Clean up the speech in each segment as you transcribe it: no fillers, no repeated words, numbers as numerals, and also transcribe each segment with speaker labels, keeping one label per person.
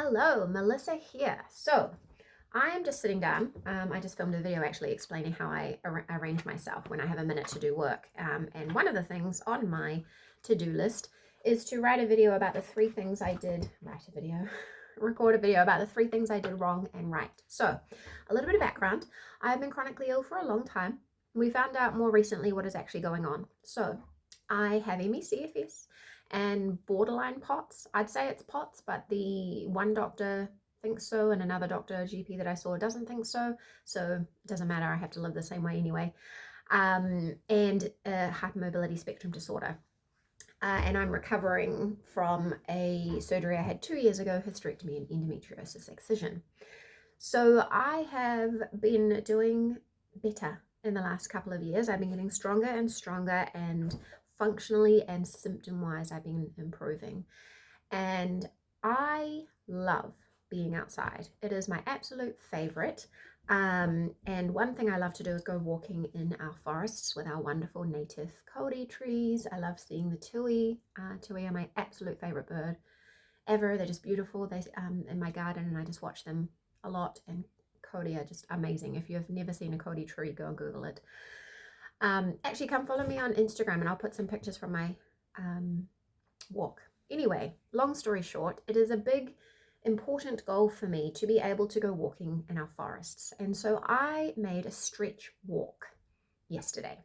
Speaker 1: Hello, Melissa here. So I am just sitting down. I just filmed a video actually explaining how I arrange myself when I have a minute to do work. And one of the things on my to-do list is to write a video about the three things I did, record a video about the three things I did wrong and right. So a little bit of background. I've been chronically ill for a long time. We found out more recently what is actually going on. So I have ME/CFS and borderline POTS. I'd say it's POTS, but the one doctor thinks so and another doctor, GP that I saw, doesn't think so. So it doesn't matter. I have to live the same way anyway. And hypermobility spectrum disorder. And I'm recovering from a surgery I had 2 years ago, hysterectomy and endometriosis excision. So I have been doing better in the last couple of years. I've been getting stronger and stronger, and functionally and symptom-wise, I've been improving. And I love being outside. It is my absolute favorite. And one thing I love to do is go walking in our forests with our wonderful native kauri trees. I love seeing the tui. Tui are my absolute favorite bird ever. They're just beautiful. They in my garden, and I just watch them a lot. And kauri are just amazing. If you've never seen a kauri tree, go and Google it. Actually, come follow me on Instagram, and I'll put some pictures from my walk. Anyway, long story short, it is a big, important goal for me to be able to go walking in our forests. And so I made a stretch walk yesterday.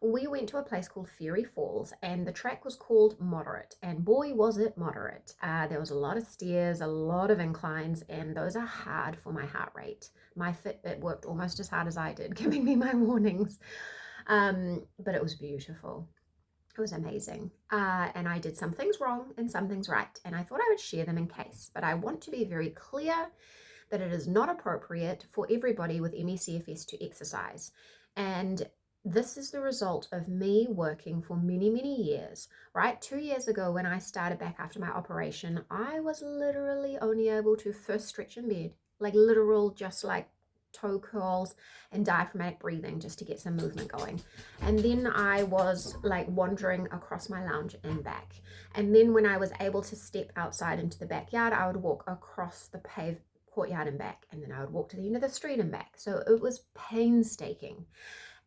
Speaker 1: We went to a place called Fairy Falls, and the track was called Moderate, and boy was it moderate. There was a lot of stairs, a lot of inclines, and those are hard for my heart rate. My Fitbit worked almost as hard as I did, giving me my warnings, but it was beautiful. It was amazing. And I did some things wrong and some things right, and I thought I would share them in case, but I want to be very clear that it is not appropriate for everybody with ME/CFS to exercise. And this is the result of me working for many, many years, right? 2 years ago, when I started back after my operation, I was literally only able to first stretch in bed, like literal, just like toe curls and diaphragmatic breathing just to get some movement going. And then I was like wandering across my lounge and back. And then when I was able to step outside into the backyard, I would walk across the paved courtyard and back, and then I would walk to the end of the street and back. So it was painstaking.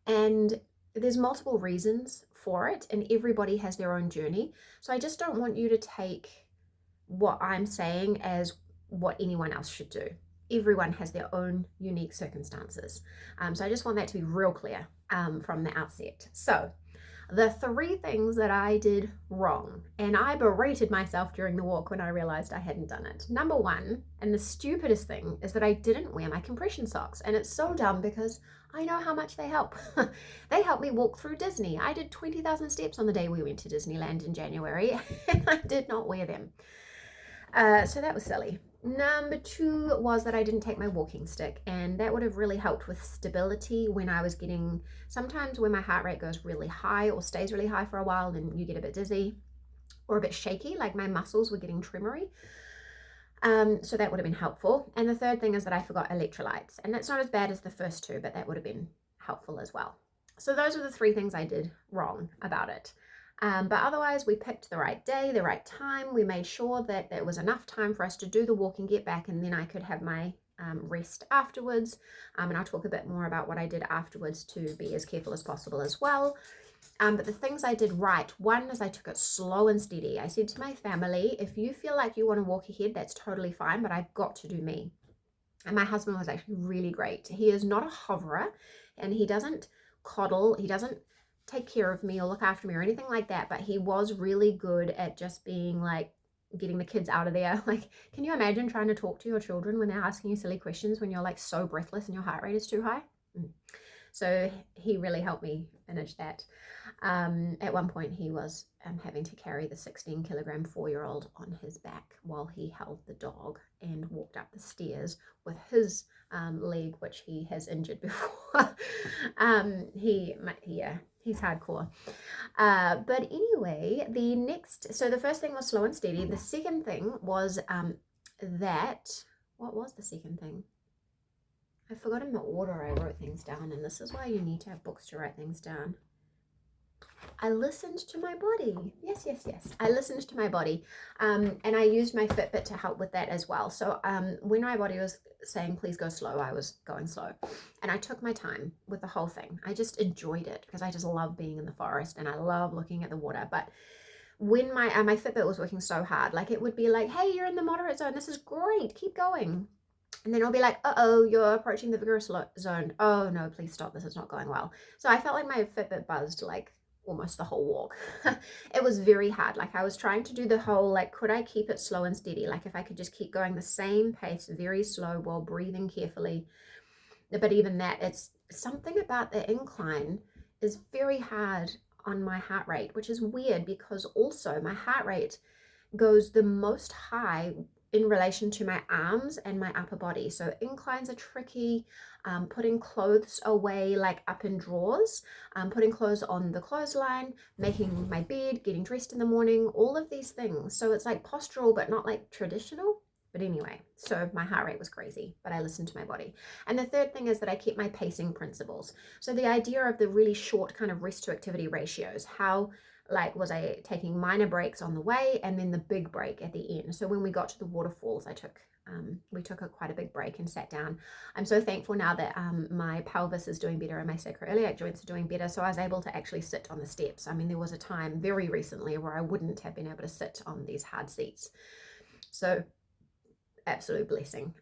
Speaker 1: And there's multiple reasons for it, and everybody has their own journey. So I just don't want you to take what I'm saying as what anyone else should do. Everyone has their own unique circumstances. So I just want that to be real clear from the outset. So the three things that I did wrong, and I berated myself during the walk when I realized I hadn't done it. Number one, and the stupidest thing, is that I didn't wear my compression socks. And it's so dumb because I know how much they help. They helped me walk through Disney. I did 20,000 steps on the day we went to Disneyland in January, and I did not wear them. So that was silly. Number two was that I didn't take my walking stick, and that would have really helped with stability when I was getting, sometimes when my heart rate goes really high or stays really high for a while, then you get a bit dizzy or a bit shaky, like my muscles were getting tremory. So that would have been helpful. And the third thing is that I forgot electrolytes, and that's not as bad as the first two, but that would have been helpful as well. So those are the three things I did wrong about it. But otherwise, we picked the right day, the right time. We made sure that there was enough time for us to do the walk and get back, and then I could have my rest afterwards. And I'll talk a bit more about what I did afterwards to be as careful as possible as well. But the things I did right, one is I took it slow and steady. I said to my family, if you feel like you want to walk ahead, that's totally fine, but I've got to do me. And my husband was actually really great. He is not a hoverer, and he doesn't coddle. He doesn't take care of me or look after me or anything like that, but he was really good at just being like getting the kids out of there. Like, can you imagine trying to talk to your children when they're asking you silly questions when you're like so breathless and your heart rate is too high? So he really helped me manage that. At one point he was having to carry the 16-kilogram 4-year-old on his back while he held the dog and walked up the stairs with his leg, which he has injured before. He's hardcore. But anyway, so the first thing was slow and steady. The second thing was what was the second thing? I forgot in the order I wrote things down, and this is why you need to have books to write things down. I listened to my body. Yes, yes, yes. I listened to my body. And I used my Fitbit to help with that as well. So when my body was saying, please go slow, I was going slow. And I took my time with the whole thing. I just enjoyed it because I just love being in the forest and I love looking at the water. But when my Fitbit was working so hard, like it would be like, hey, you're in the moderate zone. This is great. Keep going. And then I'll be like, uh-oh, you're approaching the vigorous zone. Oh, no, please stop. This is not going well. So I felt like my Fitbit buzzed like almost the whole walk. It was very hard. Like I was trying to do the whole, like, could I keep it slow and steady? Like if I could just keep going the same pace, very slow while breathing carefully. But even that, it's something about the incline is very hard on my heart rate, which is weird because also my heart rate goes the most high in relation to my arms and my upper body. So inclines are tricky. Putting clothes away like up in drawers, putting clothes on the clothesline, making my bed, getting dressed in the morning, all of these things. So it's like postural, but not like traditional. But anyway, so my heart rate was crazy, but I listened to my body. And the third thing is that I kept my pacing principles. So the idea of the really short kind of rest to activity ratios, how like was I taking minor breaks on the way and then the big break at the end. So when we got to the waterfalls, we took quite a big break and sat down. I'm so thankful now that my pelvis is doing better and my sacroiliac joints are doing better. So I was able to actually sit on the steps. I mean, there was a time very recently where I wouldn't have been able to sit on these hard seats. So absolute blessing.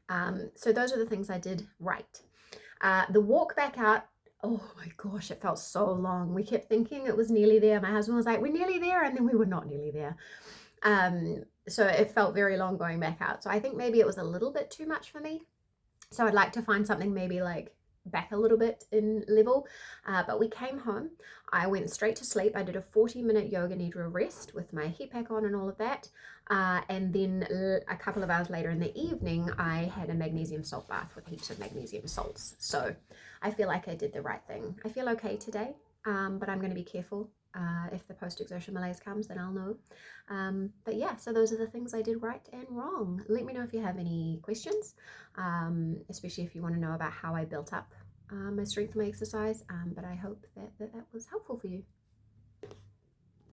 Speaker 1: So those are the things I did right. The walk back out, oh my gosh, it felt so long. We kept thinking it was nearly there. My husband was like, we're nearly there. And then we were not nearly there. So it felt very long going back out. So I think maybe it was a little bit too much for me. So I'd like to find something maybe like back a little bit in level. But we came home. I went straight to sleep. I did a 40-minute yoga nidra rest with my heat pack on and all of that. And then a couple of hours later in the evening, I had a magnesium salt bath with heaps of magnesium salts. So I feel like I did the right thing. I feel okay today, but I'm going to be careful. If the post-exertion malaise comes, then I'll know. But yeah, so those are the things I did right and wrong. Let me know if you have any questions, especially if you want to know about how I built up my strength and my exercise. But I hope that was helpful for you.